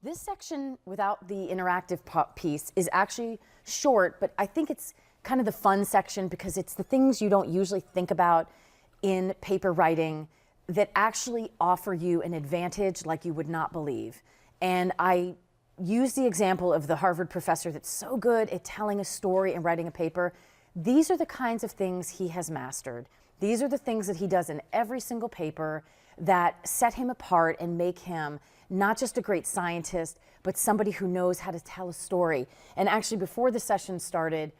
This section, without the interactive piece, is actually short, but I think it's kind of the fun section because it's the things you don't usually think about in paper writing that actually offer you an advantage like you would not believe. And I use the example of the Harvard professor that's so good at telling a story and writing a paper. These are the kinds of things he has mastered. These are the things that he does in every single paper that set him apart and make him not just a great scientist, but somebody who knows how to tell a story. And actually, before the session started,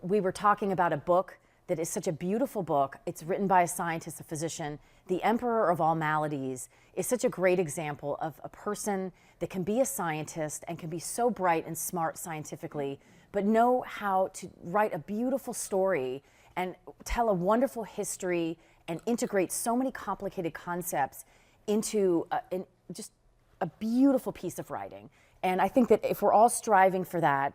we were talking about a book that is such a beautiful book. It's written by a scientist, a physician. The Emperor of All Maladies is such a great example of a person that can be a scientist and can be so bright and smart scientifically, but know how to write a beautiful story and tell a wonderful history and integrate so many complicated concepts into just a beautiful piece of writing. And I think that if we're all striving for that,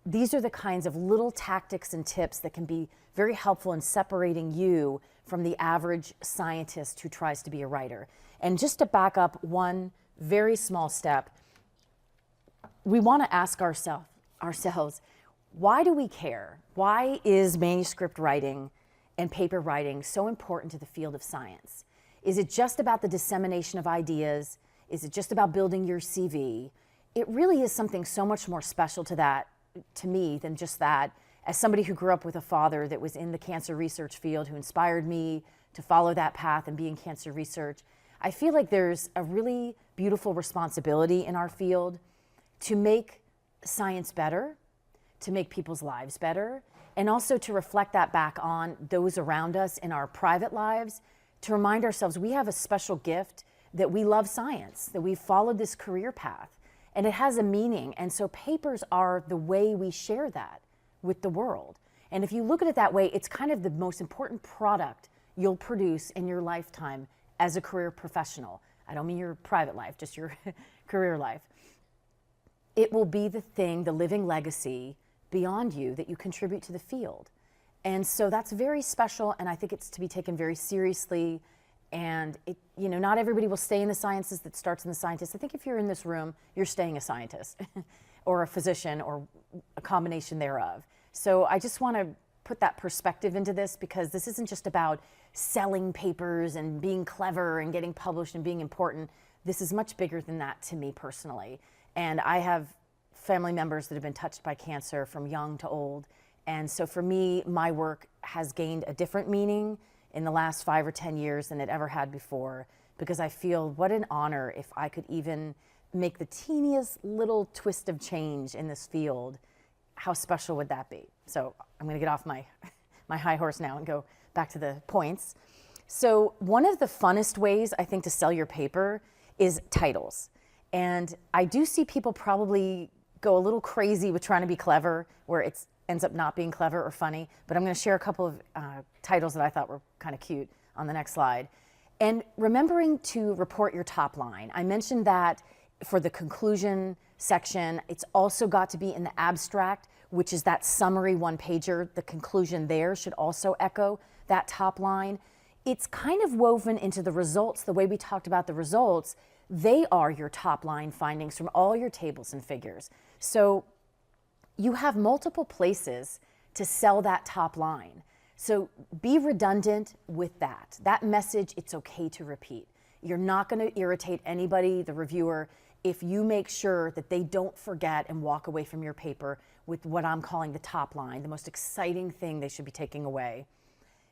these are the kinds of little tactics and tips that can be very helpful in separating you from the average scientist who tries to be a writer. And just to back up one very small step, we want to ask ourselves, why do we care? Why is manuscript writing and paper writing so important to the field of science? Is it just about the dissemination of ideas? Is it just about building your CV? It really is something so much more special to me than just that. As somebody who grew up with a father that was in the cancer research field, who inspired me to follow that path and be in cancer research, I feel like there's a really beautiful responsibility in our field to make science better, to make people's lives better, and also to reflect that back on those around us in our private lives, to remind ourselves we have a special gift, that we love science, that we've followed this career path, and it has a meaning. And so papers are the way we share that with the world. And if you look at it that way, it's kind of the most important product you'll produce in your lifetime as a career professional. I don't mean your private life, just your career life. It will be the thing, the living legacy beyond you that you contribute to the field. And so that's very special, and I think it's to be taken very seriously. And not everybody will stay in the sciences that starts in the scientist. I think if you're in this room, you're staying a scientist or a physician or a combination thereof. So I just want to put that perspective into this, because this isn't just about selling papers and being clever and getting published and being important. This is much bigger than that to me personally. And I have family members that have been touched by cancer from young to old. And so for me, my work has gained a different meaning in the last 5 or 10 years than it ever had before, because I feel what an honor if I could even make the teeniest little twist of change in this field. How special would that be? So I'm going to get off my high horse now and go back to the points. So one of the funnest ways, I think, to sell your paper is titles. And I do see people probably go a little crazy with trying to be clever, where it ends up not being clever or funny. But I'm going to share a couple of titles that I thought were kind of cute on the next slide. And remembering to report your top line. I mentioned that for the conclusion section. It's also got to be in the abstract, which is that summary one-pager. The conclusion there should also echo that top line. It's kind of woven into the results, the way we talked about the results. They are your top line findings from all your tables and figures. So you have multiple places to sell that top line. So be redundant with that. That message, it's okay to repeat. You're not going to irritate anybody, the reviewer, if you make sure that they don't forget and walk away from your paper with what I'm calling the top line, the most exciting thing they should be taking away.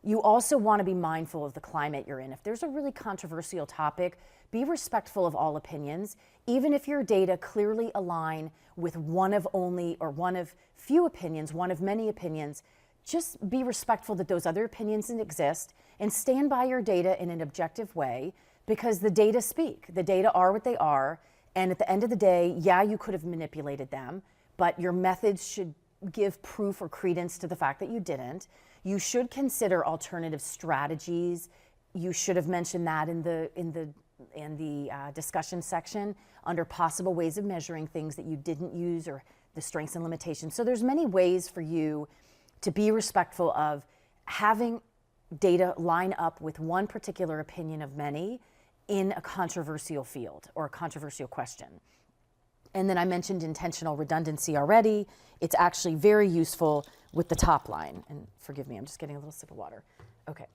You also want to be mindful of the climate you're in. If there's a really controversial topic, be respectful of all opinions, even if your data clearly align with one of only or one of few opinions, one of many opinions. Just be respectful that those other opinions exist and stand by your data in an objective way, because the data speak. The data are what they are, and at the end of the day, yeah, you could have manipulated them, but your methods should give proof or credence to the fact that you didn't. You should consider alternative strategies. You should have mentioned that in the discussion section under possible ways of measuring things that you didn't use, or the strengths and limitations. So there's many ways for you to be respectful of having data line up with one particular opinion of many, in a controversial field or a controversial question. And then I mentioned intentional redundancy already. It's actually very useful with the top line. And forgive me, I'm just getting a little sip of water. Okay.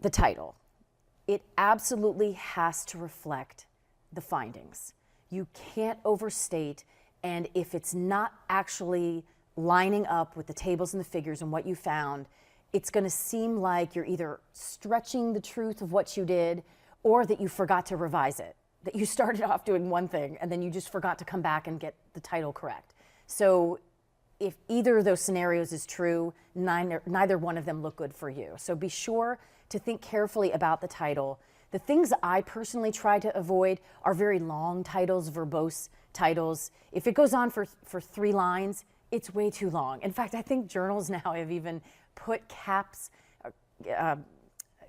The title. It absolutely has to reflect the findings. You can't overstate, and if it's not actually lining up with the tables and the figures and what you found, it's going to seem like you're either stretching the truth of what you did or that you forgot to revise it, that you started off doing one thing and then you just forgot to come back and get the title correct. So if either of those scenarios is true, neither one of them look good for you. So be sure to think carefully about the title. The things I personally try to avoid are very long titles, verbose titles. If it goes on for 3 lines, it's way too long. In fact, I think journals now have even put caps,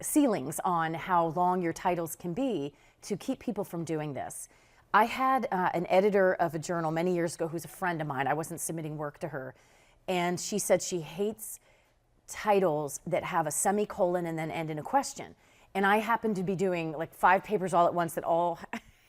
ceilings on how long your titles can be to keep people from doing this. I had an editor of a journal many years ago who's a friend of mine. I wasn't submitting work to her. And she said she hates titles that have a semicolon and then end in a question. And I happened to be doing like 5 papers all at once that all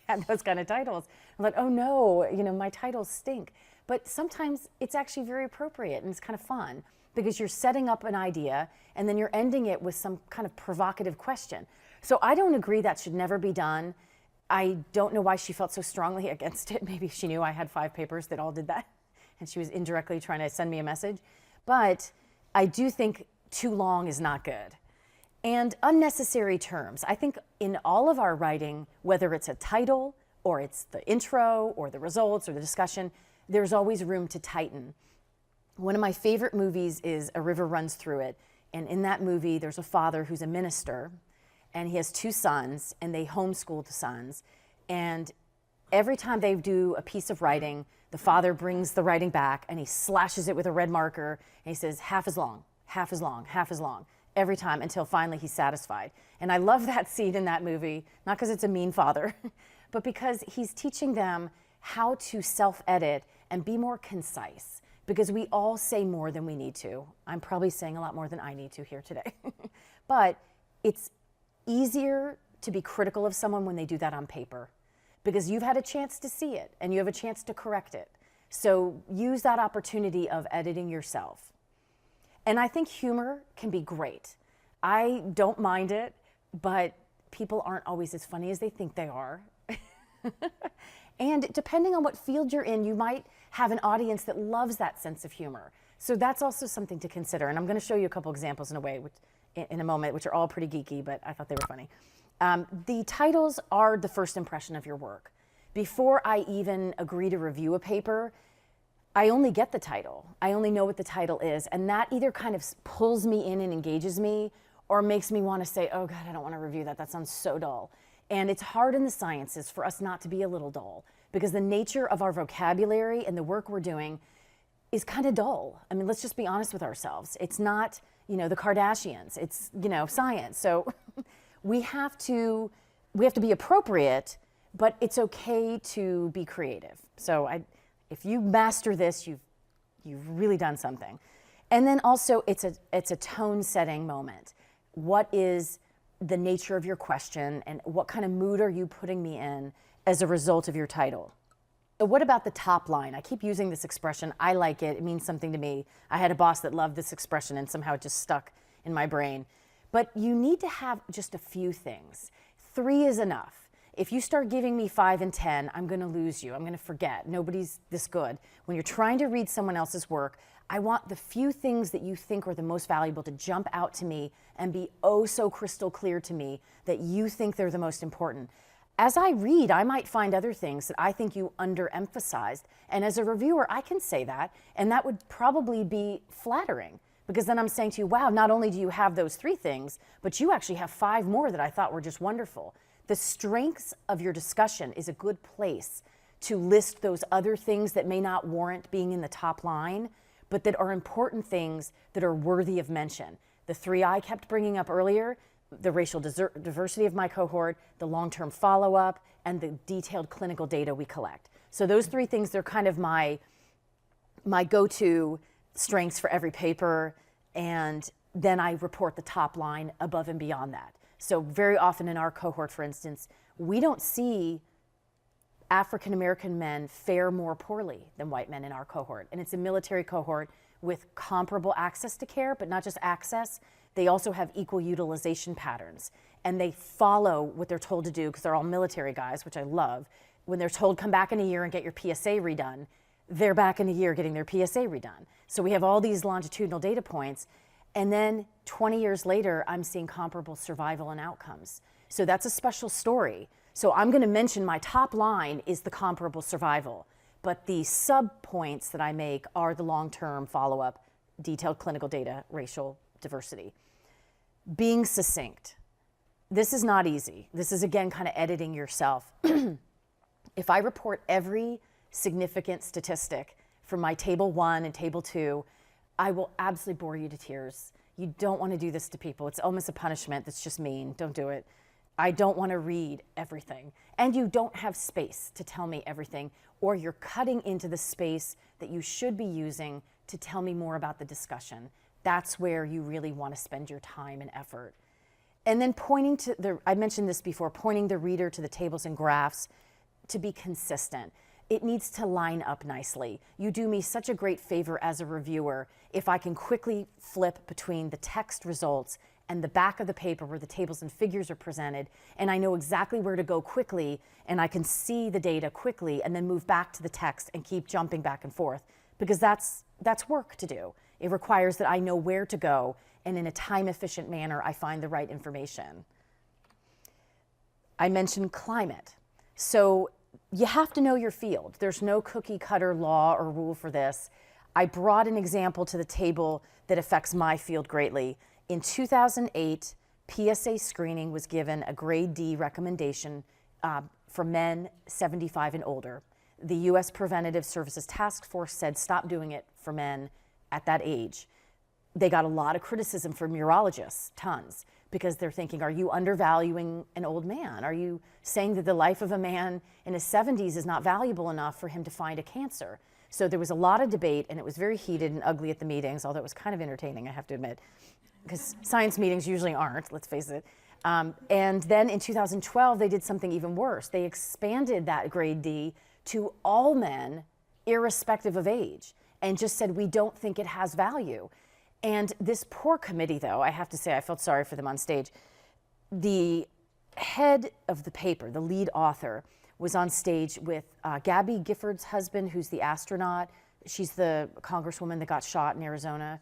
had those kind of titles. I'm like, oh no, my titles stink. But sometimes it's actually very appropriate and it's kind of fun because you're setting up an idea and then you're ending it with some kind of provocative question. So I don't agree that should never be done. I don't know why she felt so strongly against it. Maybe she knew I had 5 papers that all did that and she was indirectly trying to send me a message. But I do think too long is not good. And unnecessary terms. I think in all of our writing, whether it's a title or it's the intro or the results or the discussion, there's always room to tighten. One of my favorite movies is A River Runs Through It. And in that movie, there's a father who's a minister and he has 2 sons and they homeschool the sons. And every time they do a piece of writing, the father brings the writing back and he slashes it with a red marker and he says, half as long, half as long, half as long, every time until finally he's satisfied. And I love that scene in that movie, not because it's a mean father, but because he's teaching them how to self-edit and be more concise, because we all say more than we need to. I'm probably saying a lot more than I need to here today. But it's easier to be critical of someone when they do that on paper, because you've had a chance to see it and you have a chance to correct it. So use that opportunity of editing yourself. And I think humor can be great. I don't mind it, but people aren't always as funny as they think they are. And depending on what field you're in, you might have an audience that loves that sense of humor. So that's also something to consider. And I'm going to show you a couple examples in a moment, which are all pretty geeky, but I thought they were funny. The titles are the first impression of your work. Before I even agree to review a paper, I only get the title. I only know what the title is. And that either kind of pulls me in and engages me or makes me want to say, oh God, I don't want to review that. That sounds so dull. And it's hard in the sciences for us not to be a little dull because the nature of our vocabulary and the work we're doing is kind of dull. I mean, let's just be honest with ourselves. It's not, the Kardashians. It's, science. So we have to be appropriate, but it's okay to be creative. So if you master this, you've really done something. And then also it's a tone setting moment. What is the nature of your question and what kind of mood are you putting me in as a result of your title? So what about the top line? I keep using this expression. I like it. It means something to me. I had a boss that loved this expression and somehow it just stuck in my brain. But you need to have just a few things. 3 is enough. If you start giving me 5 and 10, I'm going to lose you. I'm going to forget. Nobody's this good. When you're trying to read someone else's work, I want the few things that you think are the most valuable to jump out to me and be oh so crystal clear to me that you think they're the most important. As I read, I might find other things that I think you underemphasized. And as a reviewer, I can say that, and that would probably be flattering. Because then I'm saying to you, wow, not only do you have those 3 things, but you actually have 5 more that I thought were just wonderful. The strengths of your discussion is a good place to list those other things that may not warrant being in the top line, but that are important things that are worthy of mention. The 3 I kept bringing up earlier, the racial diversity of my cohort, the long-term follow-up, and the detailed clinical data we collect. So those 3 things, they're kind of my go-to strengths for every paper, and then I report the top line above and beyond that. So very often in our cohort, for instance, we don't see African American men fare more poorly than white men in our cohort. And it's a military cohort with comparable access to care, but not just access, they also have equal utilization patterns. And they follow what they're told to do, because they're all military guys, which I love. When they're told, come back in a year and get your PSA redone, they're back in a year getting their PSA redone. So we have all these longitudinal data points. And then 20 years later, I'm seeing comparable survival and outcomes. So that's a special story. So I'm going to mention my top line is the comparable survival, but the sub points that I make are the long-term follow-up, detailed clinical data, racial diversity. Being succinct. This is not easy. This is, again, kind of editing yourself. If I report every significant statistic from my table 1 and table 2, I will absolutely bore you to tears. You don't want to do this to people. It's almost a punishment. That's just mean. Don't do it. I don't want to read everything. And you don't have space to tell me everything, or you're cutting into the space that you should be using to tell me more about the discussion. That's where you really want to spend your time and effort. And then pointing to I mentioned this before, pointing the reader to the tables and graphs to be consistent. It needs to line up nicely. You do me such a great favor as a reviewer if I can quickly flip between the text results and the back of the paper where the tables and figures are presented, and I know exactly where to go quickly, and I can see the data quickly and then move back to the text and keep jumping back and forth, because that's work to do. It requires that I know where to go, and in a time-efficient manner, I find the right information. I mentioned climate. So you have to know your field. There's no cookie cutter law or rule for this. I brought an example to the table that affects my field greatly. In 2008, PSA screening was given a grade D recommendation for men 75 and older. The U.S. Preventative Services Task Force said stop doing it for men at that age. They got a lot of criticism from urologists, tons, because they're thinking, are you undervaluing an old man? Are you saying that the life of a man in his 70s is not valuable enough for him to find a cancer? So there was a lot of debate, and it was very heated and ugly at the meetings, although it was kind of entertaining, I have to admit, because science meetings usually aren't, let's face it. And then in 2012, they did something even worse. They expanded that grade D to all men, irrespective of age, and just said, we don't think it has value. And this poor committee, though, I have to say, I felt sorry for them on stage. The head of the paper, the lead author, was on stage with Gabby Gifford's husband, who's the astronaut. She's the congresswoman that got shot in Arizona.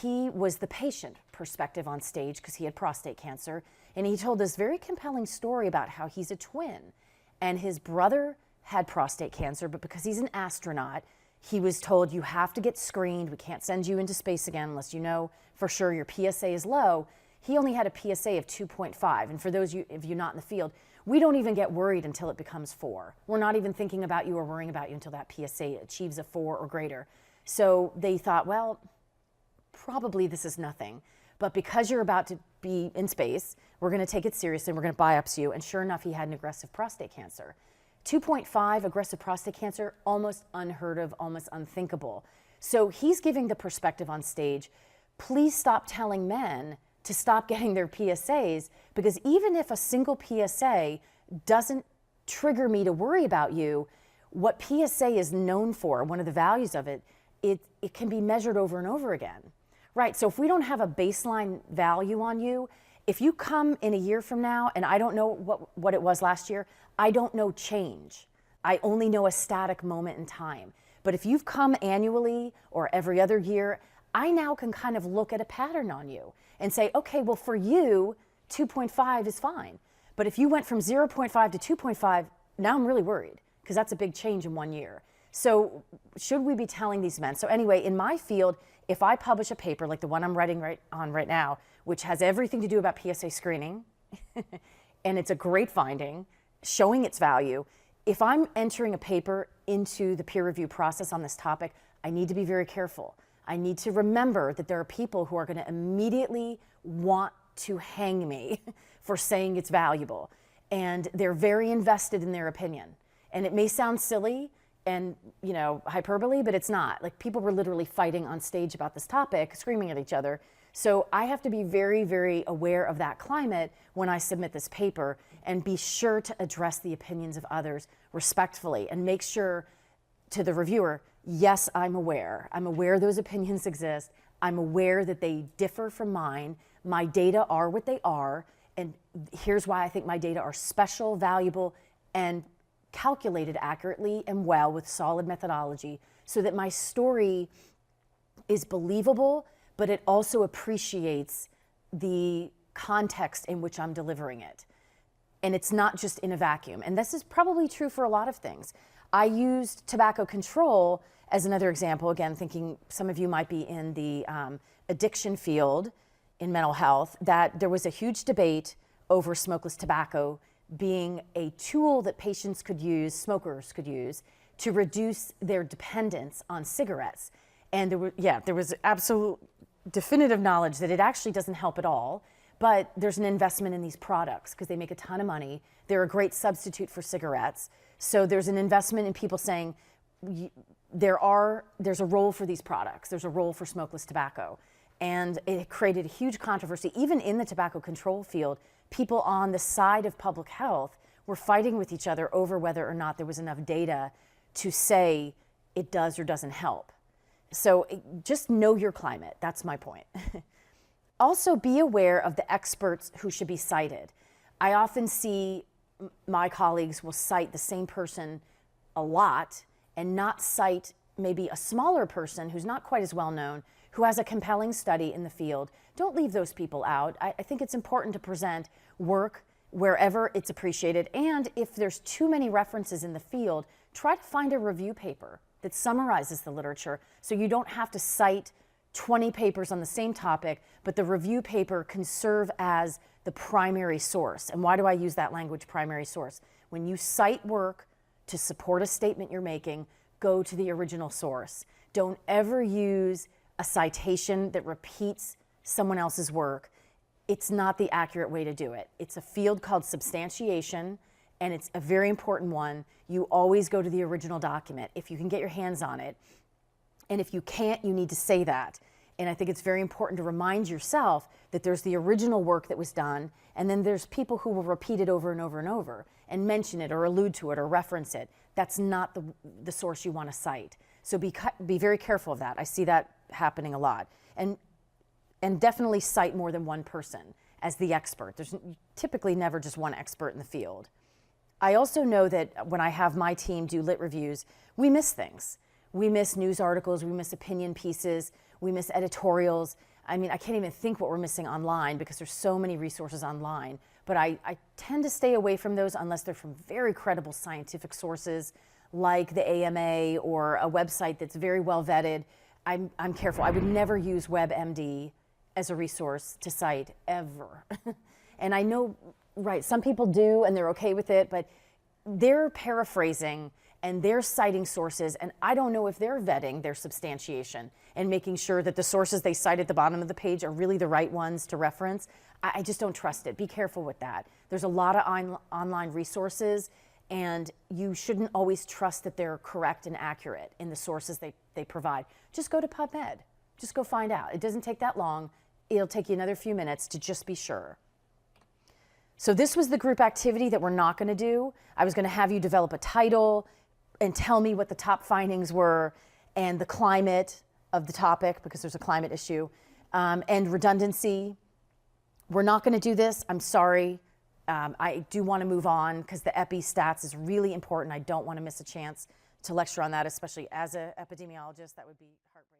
He was the patient perspective on stage because he had prostate cancer. And he told this very compelling story about how he's a twin. And his brother had prostate cancer, but because he's an astronaut, he was told, you have to get screened. We can't send you into space again unless you know for sure your PSA is low. He only had a PSA of 2.5. And for those of you not in the field, we don't even get worried until it becomes 4. We're not even thinking about you or worrying about you until that PSA achieves a 4 or greater. So they thought, well, probably this is nothing. But because you're about to be in space, we're going to take it seriously. We're going to biopsy you. And sure enough, he had an aggressive prostate cancer. 2.5 aggressive prostate cancer, almost unheard of, almost unthinkable. So he's giving the perspective on stage, please stop telling men to stop getting their PSAs, because even if a single PSA doesn't trigger me to worry about you, what PSA is known for, one of the values of it, it can be measured over and over again. Right, so if we don't have a baseline value on you, if you come in a year from now and I don't know what it was last year, I don't know change. I only know a static moment in time. But if you've come annually or every other year, I now can kind of look at a pattern on you and say, okay, well for you, 2.5 is fine. But if you went from 0.5 to 2.5, now I'm really worried, because that's a big change in 1 year. So should we be telling these men? So anyway, in my field, if I publish a paper like the one I'm writing right now, which has everything to do about PSA screening, and it's a great finding, showing its value, if I'm entering a paper into the peer review process on this topic, I need to be very careful. I need to remember that there are people who are going to immediately want to hang me for saying it's valuable. And they're very invested in their opinion. And it may sound silly and, you know, hyperbole, but it's not. Like, people were literally fighting on stage about this topic, screaming at each other. So I have to be very, very aware of that climate when I submit this paper, and be sure to address the opinions of others respectfully and make sure to the reviewer, yes, I'm aware. I'm aware those opinions exist. I'm aware that they differ from mine. My data are what they are, and here's why I think my data are special, valuable, and calculated accurately and well with solid methodology, so that my story is believable, but it also appreciates the context in which I'm delivering it. And it's not just in a vacuum. And this is probably true for a lot of things. I used tobacco control as another example, again, thinking some of you might be in the addiction field in mental health, that there was a huge debate over smokeless tobacco being a tool that patients could use, smokers could use, to reduce their dependence on cigarettes. And there was absolute definitive knowledge that it actually doesn't help at all, but there's an investment in these products because they make a ton of money. They're a great substitute for cigarettes. So there's an investment in people saying there's a role for these products. There's a role for smokeless tobacco. And it created a huge controversy. Even in the tobacco control field, people on the side of public health were fighting with each other over whether or not there was enough data to say it does or doesn't help. So just know your climate. That's my point. Also, be aware of the experts who should be cited. I often see my colleagues will cite the same person a lot and not cite maybe a smaller person who's not quite as well known, who has a compelling study in the field. Don't leave those people out. I think it's important to present work wherever it's appreciated. And if there's too many references in the field, try to find a review paper that summarizes the literature, so you don't have to cite 20 papers on the same topic, but the review paper can serve as the primary source. And why do I use that language, primary source? When you cite work to support a statement you're making, go to the original source. Don't ever use a citation that repeats someone else's work. It's not the accurate way to do it. It's a field called substantiation, and it's a very important one. You always go to the original document if you can get your hands on it. And if you can't, you need to say that. And I think it's very important to remind yourself that there's the original work that was done, and then there's people who will repeat it over and over and over and mention it or allude to it or reference it. That's not the source you want to cite. So be very careful of that. I see that happening a lot. And definitely cite more than one person as the expert. There's typically never just one expert in the field. I also know that when I have my team do lit reviews, we miss things. We miss news articles, we miss opinion pieces, we miss editorials. I mean, I can't even think what we're missing online because there's so many resources online. But I tend to stay away from those unless they're from very credible scientific sources like the AMA or a website that's very well vetted. I'm careful. I would never use WebMD as a resource to cite, ever. And I know, right, some people do and they're okay with it, but they're paraphrasing and they're citing sources, and I don't know if they're vetting their substantiation and making sure that the sources they cite at the bottom of the page are really the right ones to reference. I just don't trust it. Be careful with that. There's a lot of online resources, and you shouldn't always trust that they're correct and accurate in the sources they provide. Just go to PubMed. Just go find out. It doesn't take that long. It'll take you another few minutes to just be sure. So this was the group activity that we're not going to do. I was going to have you develop a title and tell me what the top findings were and the climate of the topic, because there's a climate issue, and redundancy. We're not going to do this. I'm sorry. I do want to move on because the epi stats is really important. I don't want to miss a chance to lecture on that, especially as an epidemiologist. That would be heartbreaking.